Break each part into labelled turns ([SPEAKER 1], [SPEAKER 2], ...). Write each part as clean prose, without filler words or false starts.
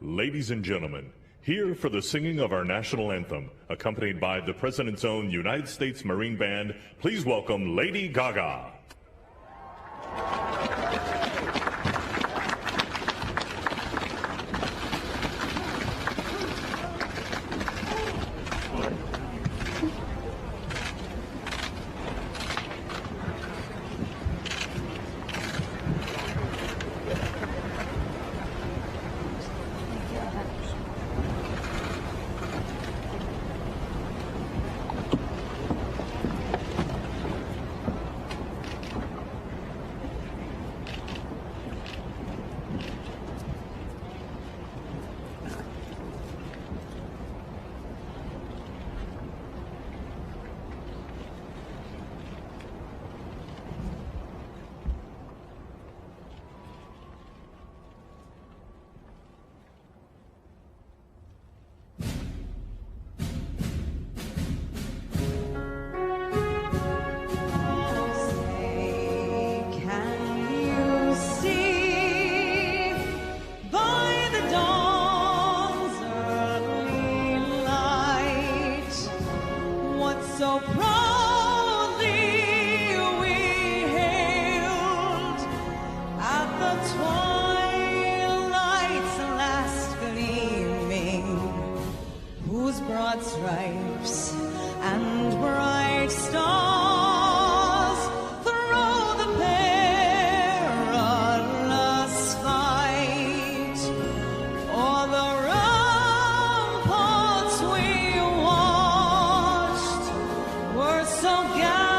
[SPEAKER 1] Ladies and gentlemen, here for the singing of our national anthem, accompanied by the President's own United States Marine Band, please welcome Lady Gaga.
[SPEAKER 2] So proudly we hailed at the twilight's last gleaming, whose broad stripes and bright stars through the perilous fight o'er the ramparts we were so gallantly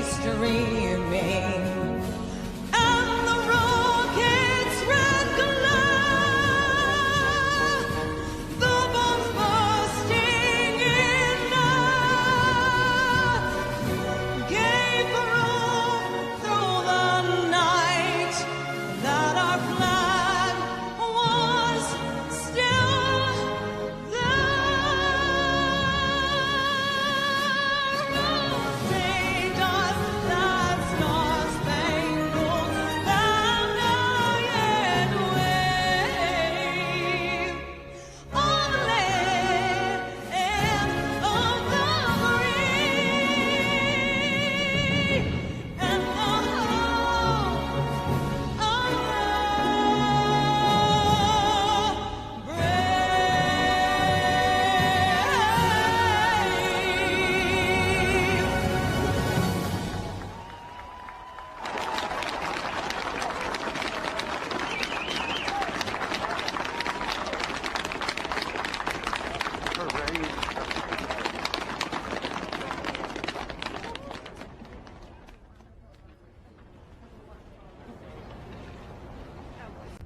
[SPEAKER 2] streaming, and the rocket's red glare, the bombs bursting in air, gave proof through the night that our flag was still there.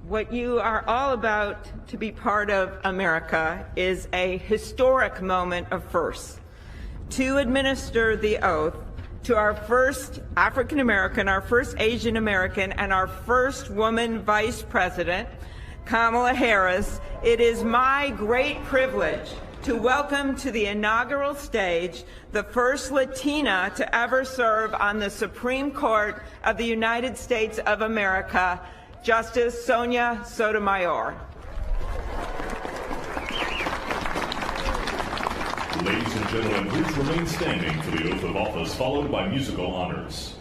[SPEAKER 3] What you are all about to be part of, America, is a historic moment of firsts. To administer the oath to our first African American, our first Asian American, and our first woman vice president, Kamala Harris, it is my great privilege to welcome to the inaugural stage the first Latina to ever serve on the Supreme Court of the United States of America, Justice Sonia Sotomayor.
[SPEAKER 1] Ladies and gentlemen, please remain standing for the oath of office, followed by musical honors.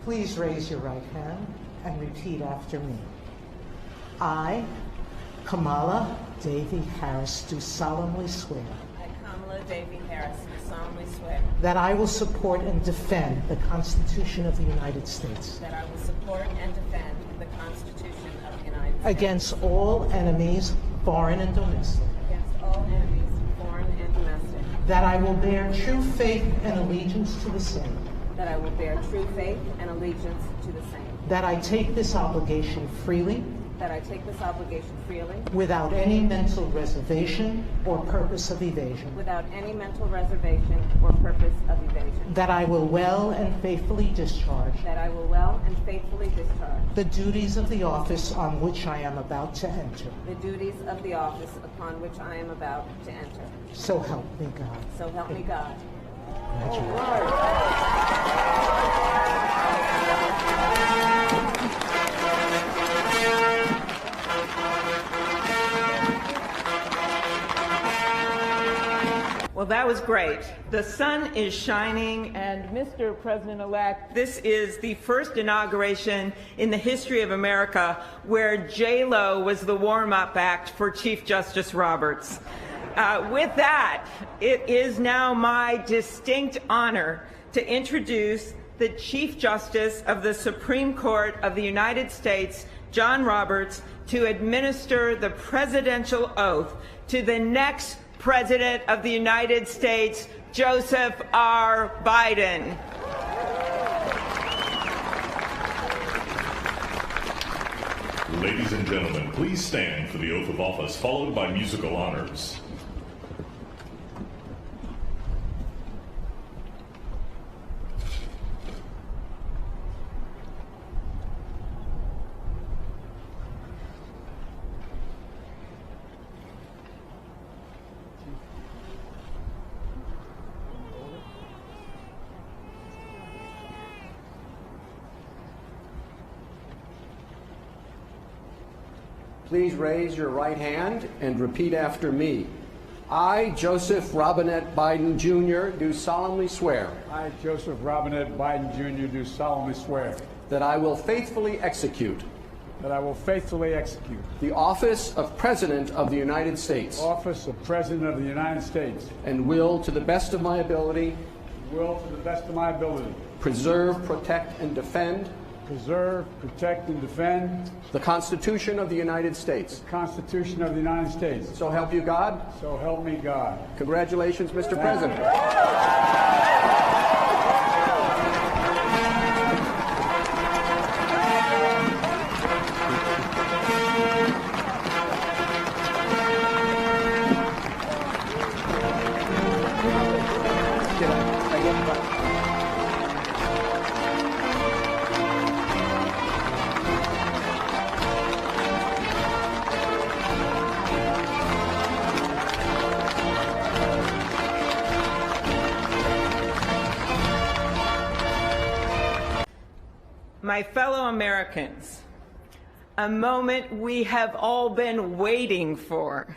[SPEAKER 4] Please raise your right hand and repeat after me. I, Kamala Davy Harris, do solemnly swear.
[SPEAKER 5] I, Kamala Davy Harris, do solemnly swear.
[SPEAKER 4] That I will support and defend the Constitution of the United States.
[SPEAKER 5] That I will support and defend the Constitution of the United States.
[SPEAKER 4] Against all enemies, foreign and domestic.
[SPEAKER 5] Against all enemies, foreign and domestic.
[SPEAKER 4] That I will bear true faith and allegiance to the same.
[SPEAKER 5] That I will bear true faith and allegiance to the same.
[SPEAKER 4] That I take this obligation freely.
[SPEAKER 5] That I take this obligation freely.
[SPEAKER 4] Without any mental reservation or purpose of evasion.
[SPEAKER 5] Without any mental reservation or purpose of evasion.
[SPEAKER 4] That I will well and faithfully discharge.
[SPEAKER 5] That I will well and faithfully discharge.
[SPEAKER 4] The duties of the office on which I am about to enter.
[SPEAKER 5] The duties of the office upon which I am about to enter.
[SPEAKER 4] So help me God.
[SPEAKER 5] So help me God.
[SPEAKER 3] Well, that was great. The sun is shining, and Mr. President-elect, this is the first inauguration in the history of America where J-Lo was the warm-up act for Chief Justice Roberts. With that, it is now my distinct honor to introduce the Chief Justice of the Supreme Court of the United States, John Roberts, to administer the presidential oath to the next President of the United States, Joseph R. Biden.
[SPEAKER 1] Ladies and gentlemen, please stand for the oath of office, followed by musical honors.
[SPEAKER 6] Please raise your right hand and repeat after me. I, Joseph Robinette Biden, Jr., do solemnly swear
[SPEAKER 7] I, Joseph Robinette Biden, Jr., do solemnly swear
[SPEAKER 6] that I will faithfully execute the office of President of the United States
[SPEAKER 7] office of President of the United States
[SPEAKER 6] and will, to the best of my ability, preserve, protect, and defend the Constitution of the United States.
[SPEAKER 7] Constitution of the United States.
[SPEAKER 6] So help you God.
[SPEAKER 7] So help me God.
[SPEAKER 6] Congratulations, Mr. President.
[SPEAKER 3] My fellow Americans, a moment we have all been waiting for.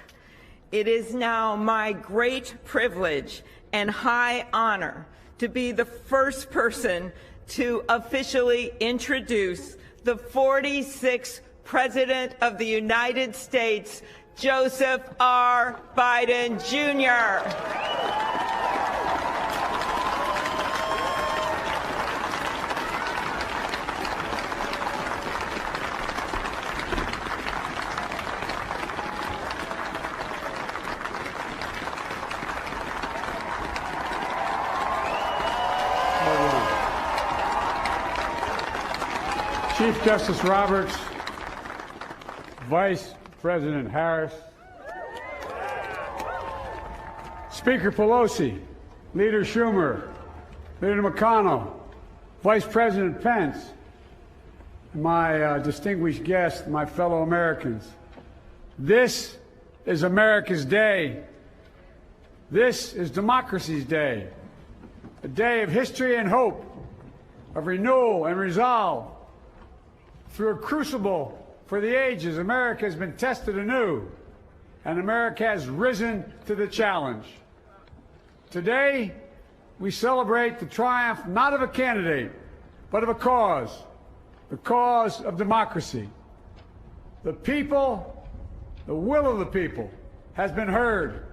[SPEAKER 3] It is now my great privilege and high honor to be the first person to officially introduce the 46th President of the United States, Joseph R. Biden, Jr.
[SPEAKER 7] Chief Justice Roberts, Vice President Harris, Speaker Pelosi, Leader Schumer, Leader McConnell, Vice President Pence, and my distinguished guests, my fellow Americans. This is America's day. This is democracy's day, a day of history and hope, of renewal and resolve. Through a crucible for the ages, America has been tested anew, and America has risen to the challenge. Today, we celebrate the triumph not of a candidate, but of a cause, the cause of democracy. The people, the will of the people, has been heard,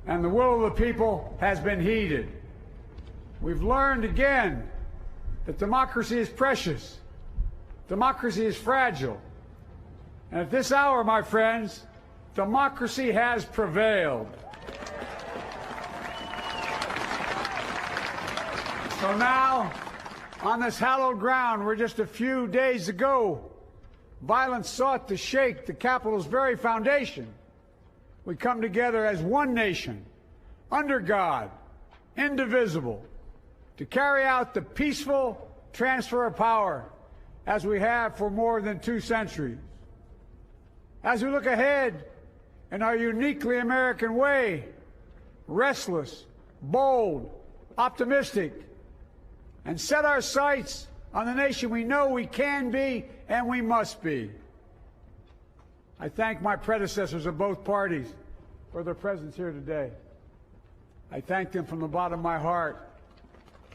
[SPEAKER 7] and the will of the people has been heeded. We've learned again that democracy is precious. Democracy is fragile. And at this hour, my friends, democracy has prevailed. So now, on this hallowed ground where just a few days ago, violence sought to shake the Capitol's very foundation, we come together as one nation, under God, indivisible, to carry out the peaceful transfer of power as we have for more than 2 centuries. As we look ahead in our uniquely American way, restless, bold, optimistic, and set our sights on the nation we know we can be and we must be. I thank my predecessors of both parties for their presence here today. I thank them from the bottom of my heart.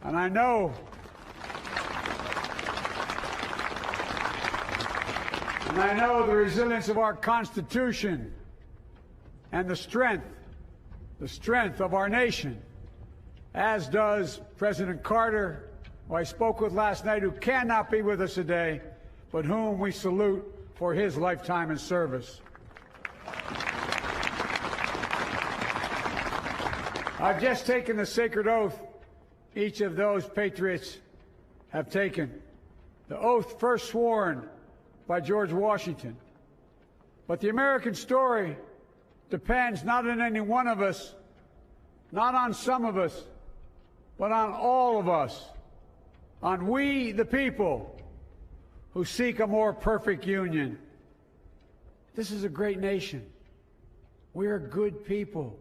[SPEAKER 7] And I know the resilience of our Constitution and the strength of our nation, as does President Carter, who I spoke with last night, who cannot be with us today, but whom we salute for his lifetime in service. I've just taken the sacred oath each of those patriots have taken, the oath first sworn by George Washington. But the American story depends not on any one of us, not on some of us, but on all of us, on we the people who seek a more perfect union. This is a great nation. We are good people.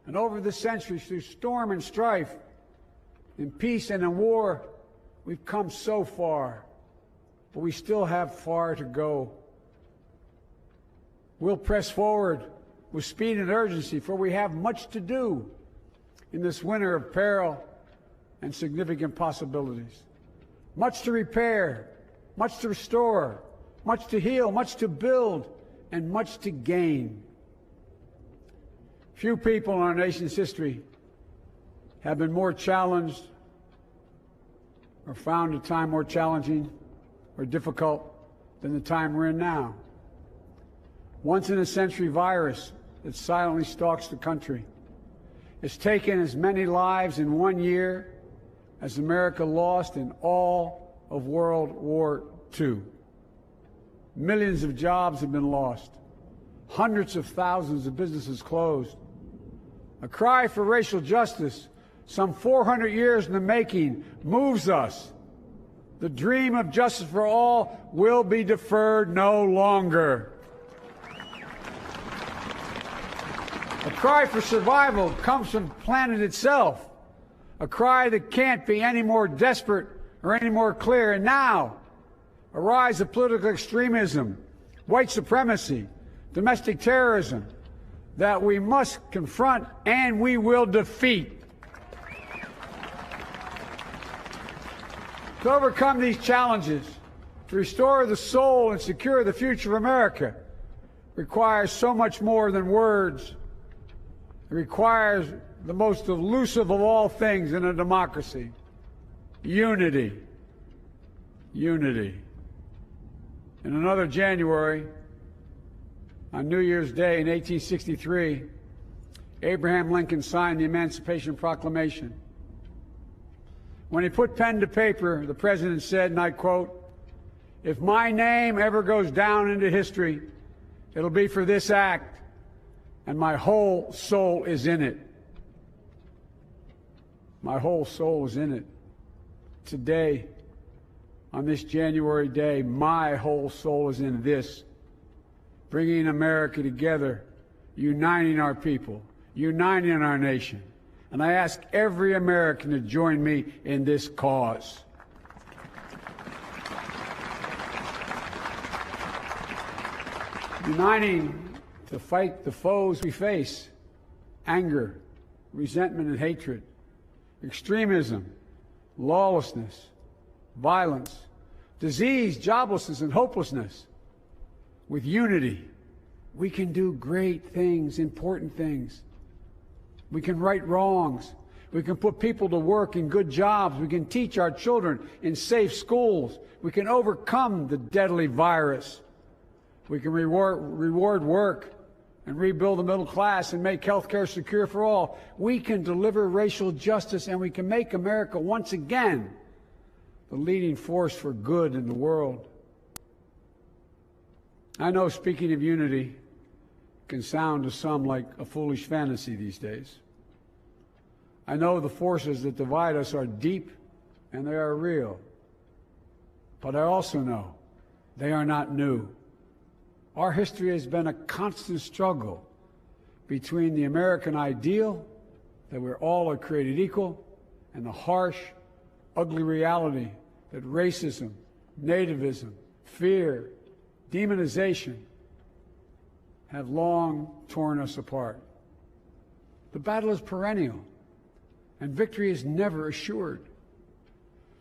[SPEAKER 7] And over the centuries, through storm and strife, in peace and in war, we've come so far, but we still have far to go. We'll press forward with speed and urgency, for we have much to do in this winter of peril and significant possibilities. Much to repair, much to restore, much to heal, much to build, and much to gain. Few people in our nation's history have been more challenged or found a time more challenging or difficult than the time we're in now. Once-in-a-century virus that silently stalks the country. It's taken as many lives in 1 year as America lost in all of World War II. Millions of jobs have been lost. Hundreds of thousands of businesses closed. A cry for racial justice, some 400 years in the making, moves us. The dream of justice for all will be deferred no longer. A cry for survival comes from the planet itself, a cry that can't be any more desperate or any more clear. And now, a rise of political extremism, white supremacy, domestic terrorism, that we must confront and we will defeat. To overcome these challenges, to restore the soul and secure the future of America, requires so much more than words. It requires the most elusive of all things in a democracy: unity. Unity. In another January, on New Year's Day in 1863, Abraham Lincoln signed the Emancipation Proclamation. When he put pen to paper, the president said, and I quote, "If my name ever goes down into history, it'll be for this act, and my whole soul is in it." My whole soul is in it. Today, on this January day, my whole soul is in this, bringing America together, uniting our people, uniting our nation. And I ask every American to join me in this cause. Uniting to fight the foes we face: anger, resentment and hatred, extremism, lawlessness, violence, disease, joblessness, and hopelessness. With unity, we can do great things, important things. We can right wrongs. We can put people to work in good jobs. We can teach our children in safe schools. We can overcome the deadly virus. We can reward work and rebuild the middle class and make health care secure for all. We can deliver racial justice, and we can make America once again the leading force for good in the world. I know speaking of unity can sound to some like a foolish fantasy these days. I know the forces that divide us are deep and they are real. But I also know they are not new. Our history has been a constant struggle between the American ideal that we're all created equal, and the harsh, ugly reality that racism, nativism, fear, demonization have long torn us apart. The battle is perennial, and victory is never assured.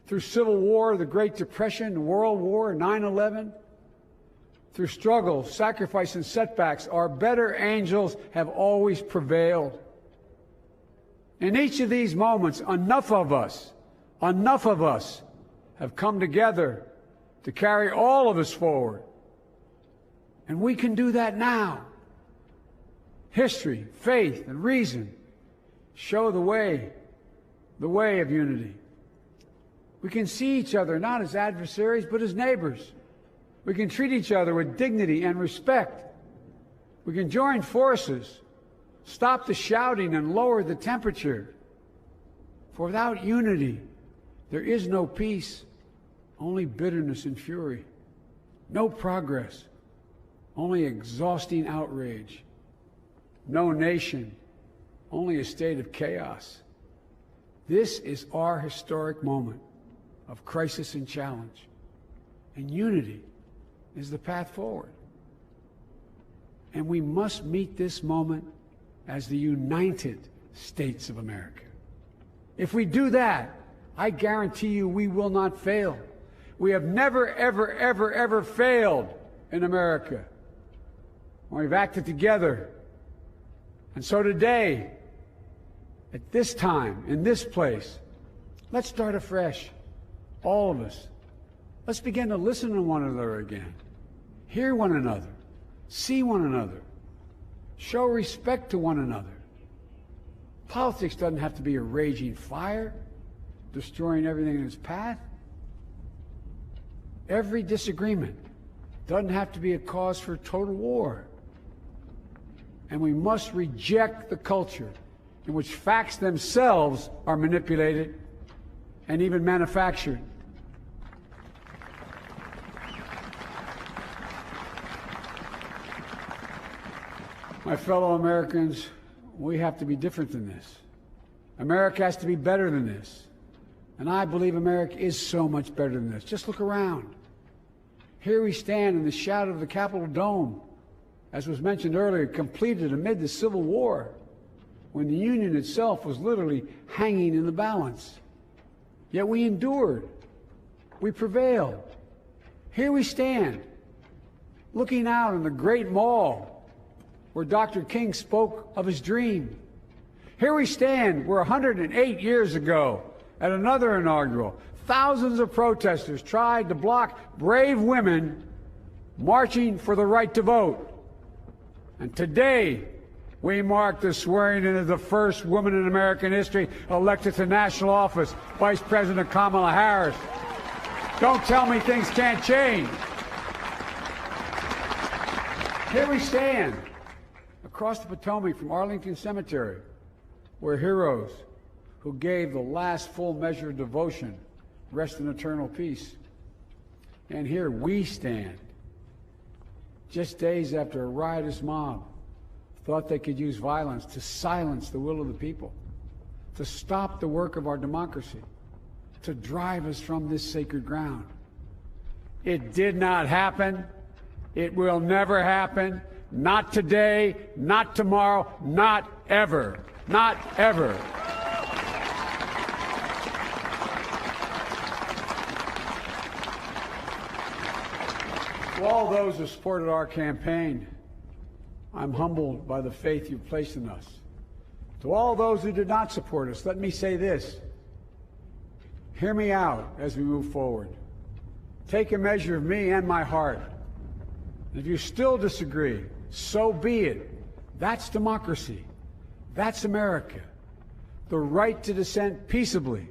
[SPEAKER 7] Through Civil War, the Great Depression, World War, 9/11, through struggle, sacrifice, and setbacks, our better angels have always prevailed. In each of these moments, enough of us have come together to carry all of us forward. And we can do that now. History, faith, and reason show the way of unity. We can see each other not as adversaries, but as neighbors. We can treat each other with dignity and respect. We can join forces, stop the shouting, and lower the temperature. For without unity, there is no peace, only bitterness and fury. No progress, only exhausting outrage. No nation, only a state of chaos. This is our historic moment of crisis and challenge, and unity is the path forward. And we must meet this moment as the United States of America. If we do that, I guarantee you we will not fail. We have never, ever, ever, ever failed in America. We've acted together. And so today, at this time, in this place, let's start afresh. All of us. Let's begin to listen to one another again. Hear one another. See one another. Show respect to one another. Politics doesn't have to be a raging fire, destroying everything in its path. Every disagreement doesn't have to be a cause for total war. And we must reject the culture in which facts themselves are manipulated and even manufactured. My fellow Americans, we have to be different than this. America has to be better than this. And I believe America is so much better than this. Just look around. Here we stand in the shadow of the Capitol Dome, as was mentioned earlier, completed amid the Civil War, when the Union itself was literally hanging in the balance. Yet we endured. We prevailed. Here we stand, looking out on the great mall where Dr. King spoke of his dream. Here we stand where 108 years ago, at another inaugural, thousands of protesters tried to block brave women marching for the right to vote. And today, we mark the swearing in of the first woman in American history elected to national office, Vice President Kamala Harris. Don't tell me things can't change. Here we stand, across the Potomac from Arlington Cemetery, where heroes who gave the last full measure of devotion rest in eternal peace. And here we stand, just days after a riotous mob thought they could use violence to silence the will of the people, to stop the work of our democracy, to drive us from this sacred ground. It did not happen. It will never happen. Not today, not tomorrow, not ever. Not ever. To all those who supported our campaign, I'm humbled by the faith you've placed in us. To all those who did not support us, let me say this. Hear me out as we move forward. Take a measure of me and my heart. And if you still disagree, so be it. That's democracy. That's America. The right to dissent peaceably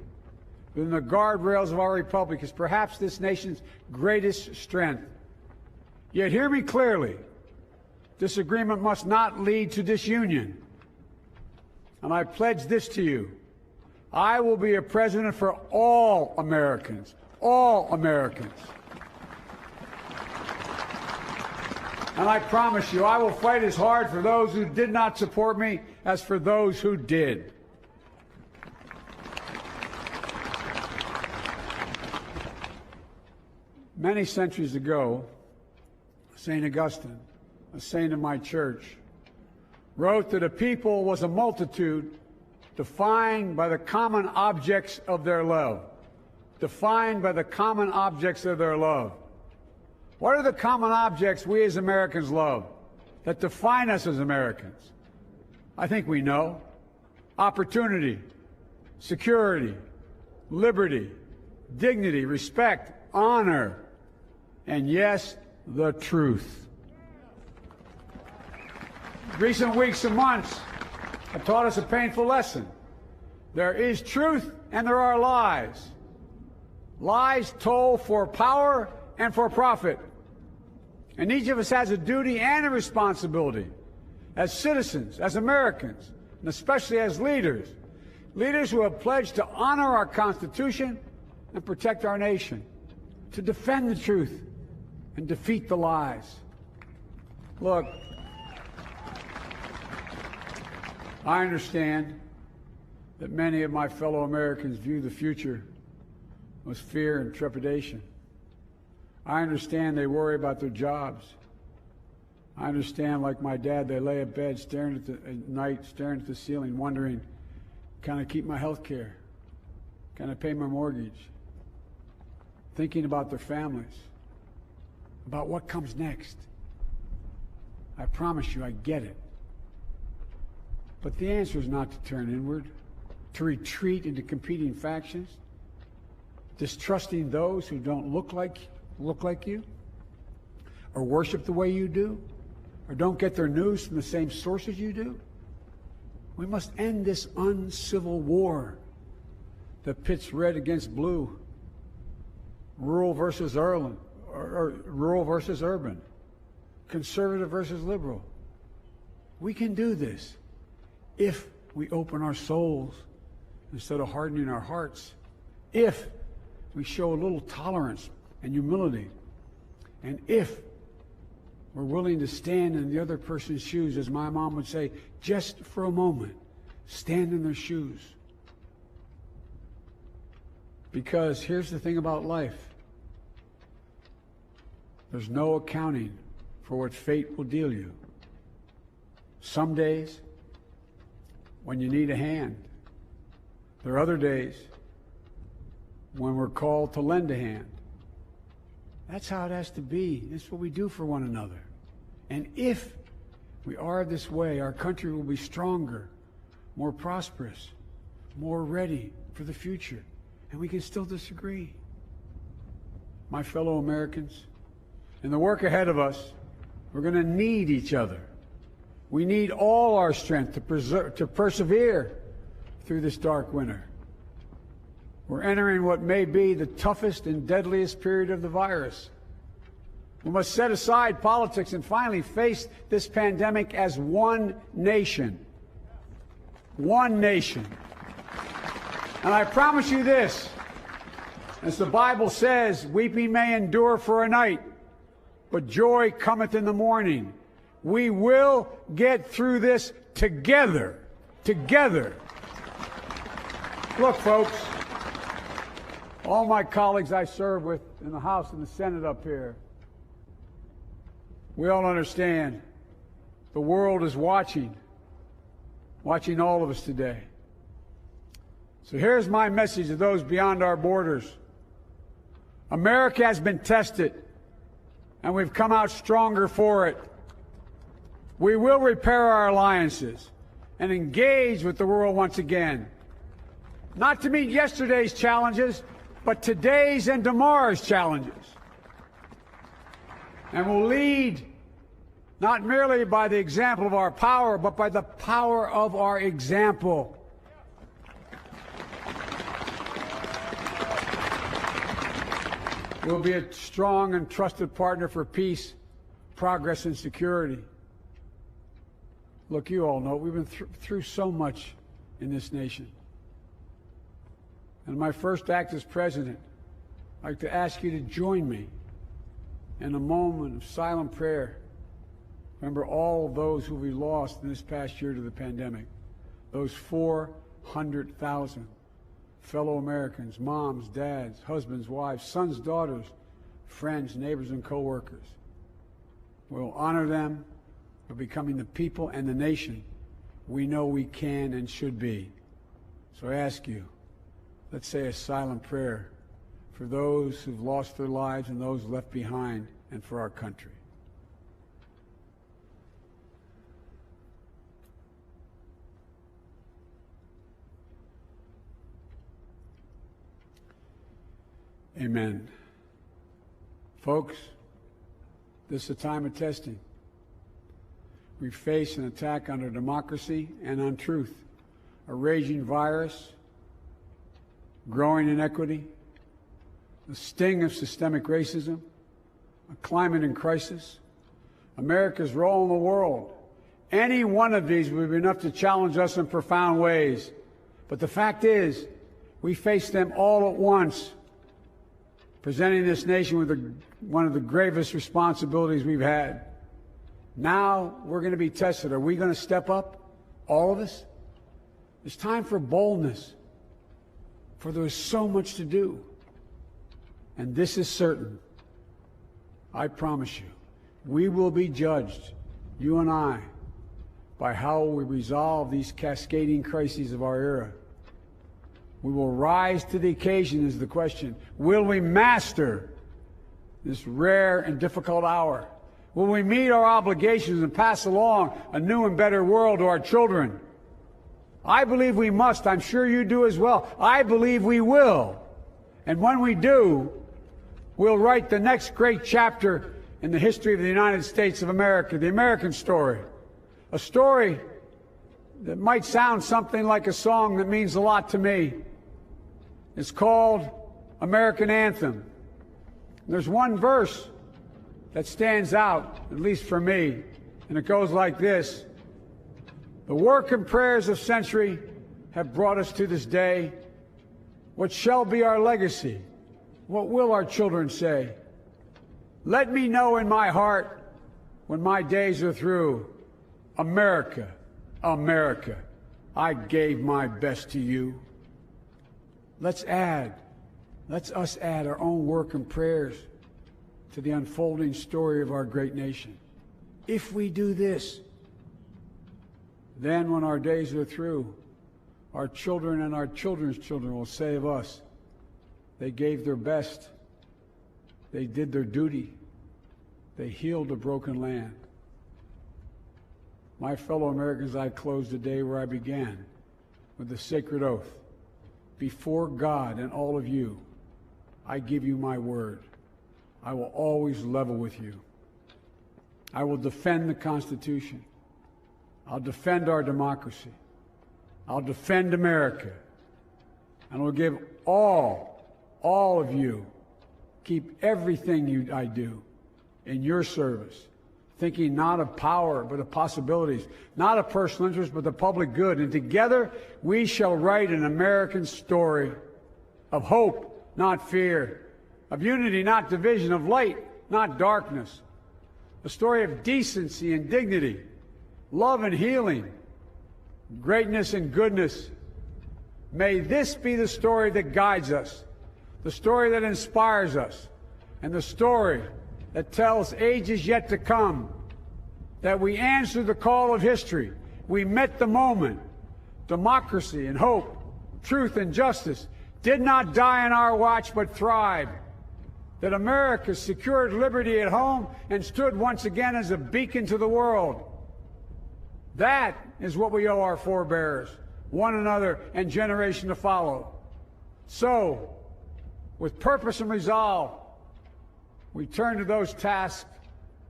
[SPEAKER 7] within the guardrails of our republic is perhaps this nation's greatest strength. Yet hear me clearly. Disagreement must not lead to disunion. And I pledge this to you. I will be a president for all Americans. All Americans. And I promise you, I will fight as hard for those who did not support me as for those who did. Many centuries ago, St. Augustine, a saint of my church, wrote that a people was a multitude defined by the common objects of their love. Defined by the common objects of their love. What are the common objects we as Americans love that define us as Americans? I think we know. Opportunity, security, liberty, dignity, respect, honor, and yes, the truth. Recent weeks and months have taught us a painful lesson. There is truth and there are lies. Lies told for power and for profit. And each of us has a duty and a responsibility as citizens, as Americans, and especially as leaders. Leaders who have pledged to honor our Constitution and protect our nation, to defend the truth and defeat the lies. Look, I understand that many of my fellow Americans view the future with fear and trepidation. I understand they worry about their jobs. I understand, like my dad, they lay in bed at night, staring at the ceiling, wondering, can I keep my health care? Can I pay my mortgage? Thinking about their families, about what comes next. I promise you, I get it. But the answer is not to turn inward, to retreat into competing factions, distrusting those who don't look like you, or worship the way you do, or don't get their news from the same sources you do. We must end this uncivil war that pits red against blue, rural versus urban, conservative versus liberal. We can do this if we open our souls instead of hardening our hearts, if we show a little tolerance and humility, and if we're willing to stand in the other person's shoes, as my mom would say, just for a moment, stand in their shoes. Because here's the thing about life. There's no accounting for what fate will deal you. Some days, when you need a hand. There are other days when we're called to lend a hand. That's how it has to be. That's what we do for one another. And if we are this way, our country will be stronger, more prosperous, more ready for the future. And we can still disagree. My fellow Americans, in the work ahead of us, we're going to need each other. We need all our strength to persevere through this dark winter. We're entering what may be the toughest and deadliest period of the virus. We must set aside politics and finally face this pandemic as one nation. One nation. And I promise you this, as the Bible says, weeping may endure for a night, but joy cometh in the morning. We will get through this together. Together. Look, folks, all my colleagues I serve with in the House and the Senate up here, we all understand the world is watching all of us today. So here's my message to those beyond our borders. America has been tested, and we've come out stronger for it. We will repair our alliances and engage with the world once again. Not to meet yesterday's challenges, but today's and tomorrow's challenges. And we'll lead not merely by the example of our power, but by the power of our example. We'll be a strong and trusted partner for peace, progress, and security. Look, you all know we've been through so much in this nation. And my first act as president, I'd like to ask you to join me in a moment of silent prayer. Remember all of those who we lost in this past year to the pandemic. Those 400,000 fellow Americans, moms, dads, husbands, wives, sons, daughters, friends, neighbors, and co-workers. We'll honor them for becoming the people and the nation we know we can and should be. So I ask you, let's say a silent prayer for those who've lost their lives and those left behind, and for our country. Amen. Folks, this is a time of testing. We face an attack on our democracy and on truth, a raging virus, growing inequity, the sting of systemic racism, a climate in crisis, America's role in the world. Any one of these would be enough to challenge us in profound ways. But the fact is, we face them all at once, presenting this nation with one of the gravest responsibilities we've had. Now we're going to be tested. Are we going to step up, all of us? It's time for boldness, for there is so much to do. And this is certain. I promise you, we will be judged, you and I, by how we resolve these cascading crises of our era. We will rise to the occasion is the question. Will we master this rare and difficult hour? Will we meet our obligations and pass along a new and better world to our children? I believe we must. I'm sure you do as well. I believe we will. And when we do, we'll write the next great chapter in the history of the United States of America, the American story. A story that might sound something like a song that means a lot to me. It's called American Anthem. There's one verse that stands out, at least for me, and it goes like this. The work and prayers of century have brought us to this day. What shall be our legacy? What will our children say? Let me know in my heart when my days are through. America, America, I gave my best to you. Let's us add our own work and prayers to the unfolding story of our great nation. If we do this, then when our days are through, our children and our children's children will say of us, they gave their best, they did their duty, they healed a broken land. My fellow Americans, I close the day where I began, with the sacred oath. Before God and all of you, I give you my word. I will always level with you. I will defend the Constitution. I'll defend our democracy. I'll defend America. And I'll give all of you, keep everything I do in your service, thinking not of power, but of possibilities, not of personal interest, but the public good. And together, we shall write an American story of hope, not fear, of unity, not division, of light, not darkness, a story of decency and dignity, love and healing, greatness and goodness. May this be the story that guides us, the story that inspires us, and the story that tells ages yet to come that we answered the call of history. We met the moment. Democracy and hope, truth and justice did not die on our watch but thrived. That America secured liberty at home and stood once again as a beacon to the world. That is what we owe our forebears, one another, and generation to follow. So, with purpose and resolve, we turn to those tasks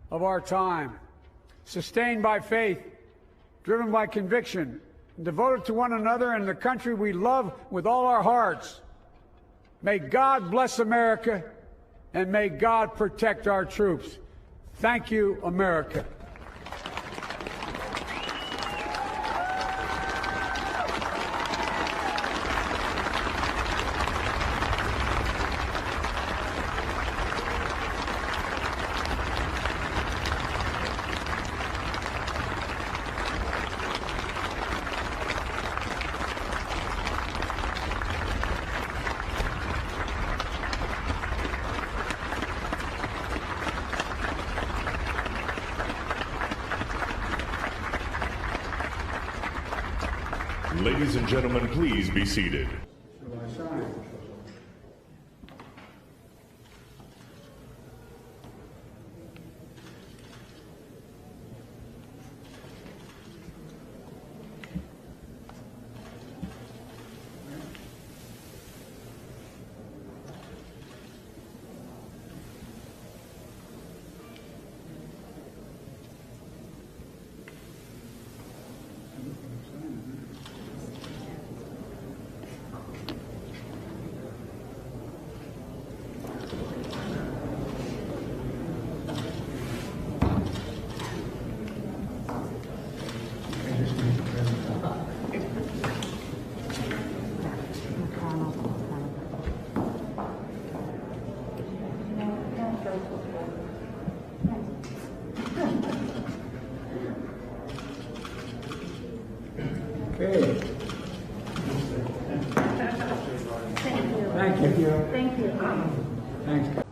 [SPEAKER 7] of our time, sustained by faith, driven by conviction, and devoted to one another and the country we love with all our hearts. May God bless America, and may God protect our troops. Thank you, America.
[SPEAKER 1] Ladies and gentlemen, please be seated.
[SPEAKER 7] Shall I sign? Okay. Thank you. Thank you. Thanks.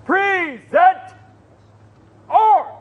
[SPEAKER 8] Present arms!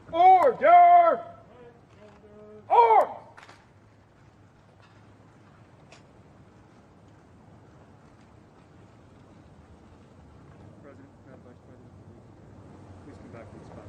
[SPEAKER 8] Order! Arms!
[SPEAKER 9] President, Madam Vice President, please come back to the spot.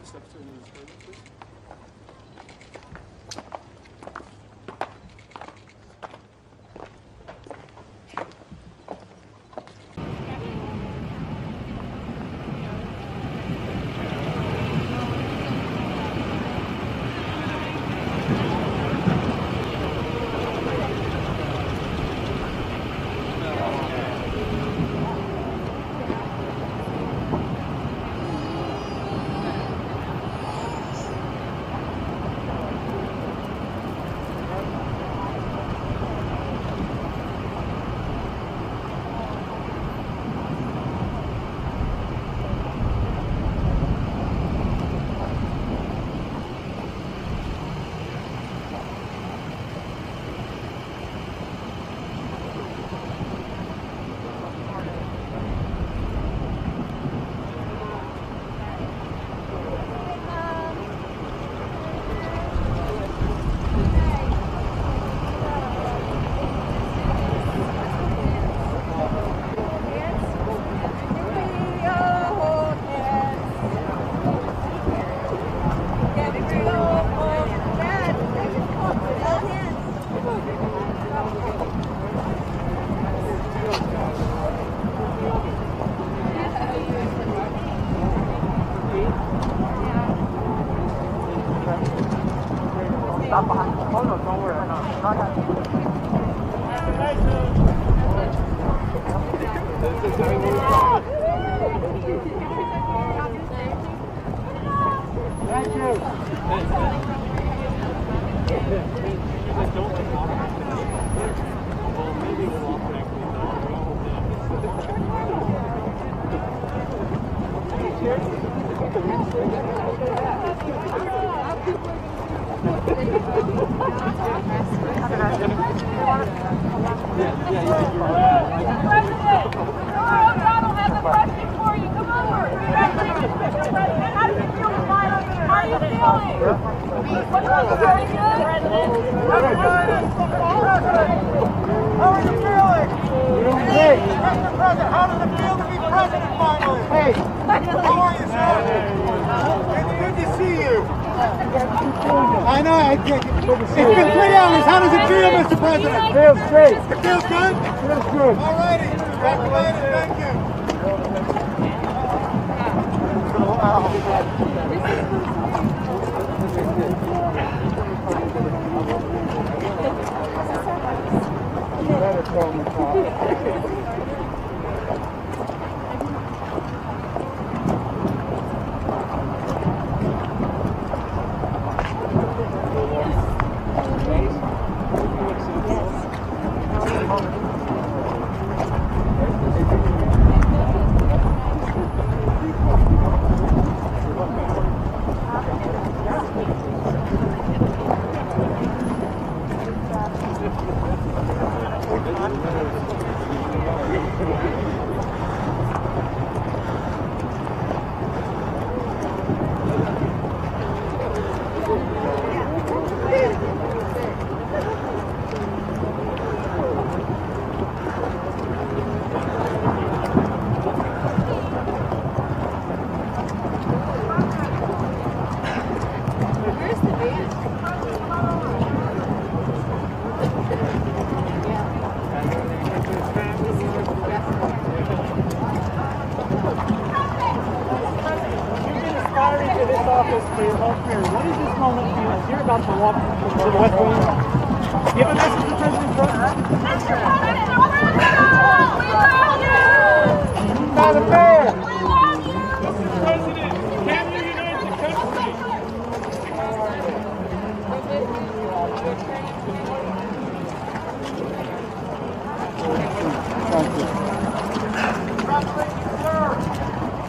[SPEAKER 9] step to the podium, please.
[SPEAKER 10] I know. It's been 3 hours. How does it feel, Mr. President?
[SPEAKER 8] It feels great.
[SPEAKER 10] It feels good?
[SPEAKER 8] It feels good.
[SPEAKER 10] All righty. Congratulations.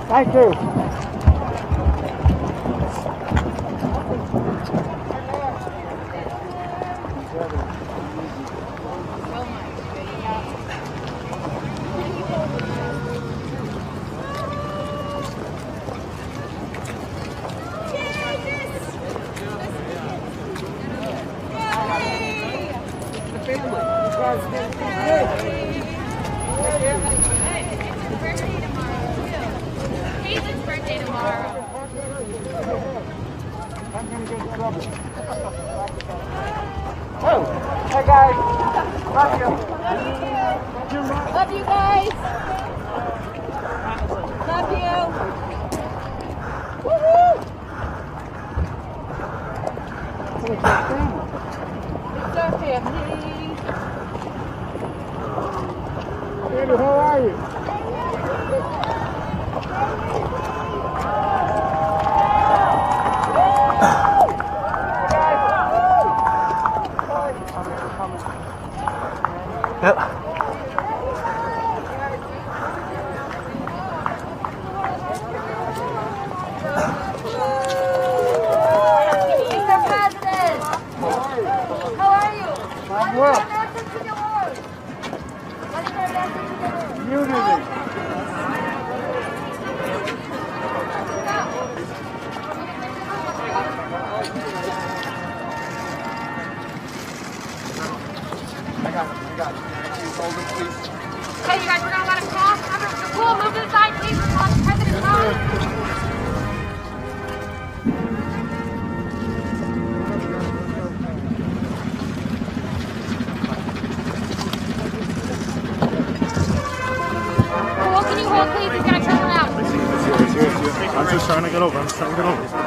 [SPEAKER 10] Thank you.
[SPEAKER 8] Thank you.
[SPEAKER 11] Birthday tomorrow, too. Hazen's birthday tomorrow.
[SPEAKER 10] I'm gonna get in trouble. Oh, hey guys. Love you.
[SPEAKER 2] Love you guys. Love you. Woohoo!
[SPEAKER 10] It's our family.
[SPEAKER 2] It's our family.
[SPEAKER 10] Baby, how are you?
[SPEAKER 11] Yep.
[SPEAKER 2] Mr. President! How are you?
[SPEAKER 10] I'm well.
[SPEAKER 2] What is your message to the world? What is your message to the world?
[SPEAKER 10] Unity.
[SPEAKER 2] Hey, you guys, we're gonna let him cross. Cool, move to the side, please. Let the president cross. Cool, can you hold, please? He's gonna turn around.
[SPEAKER 9] I'm just trying to get over.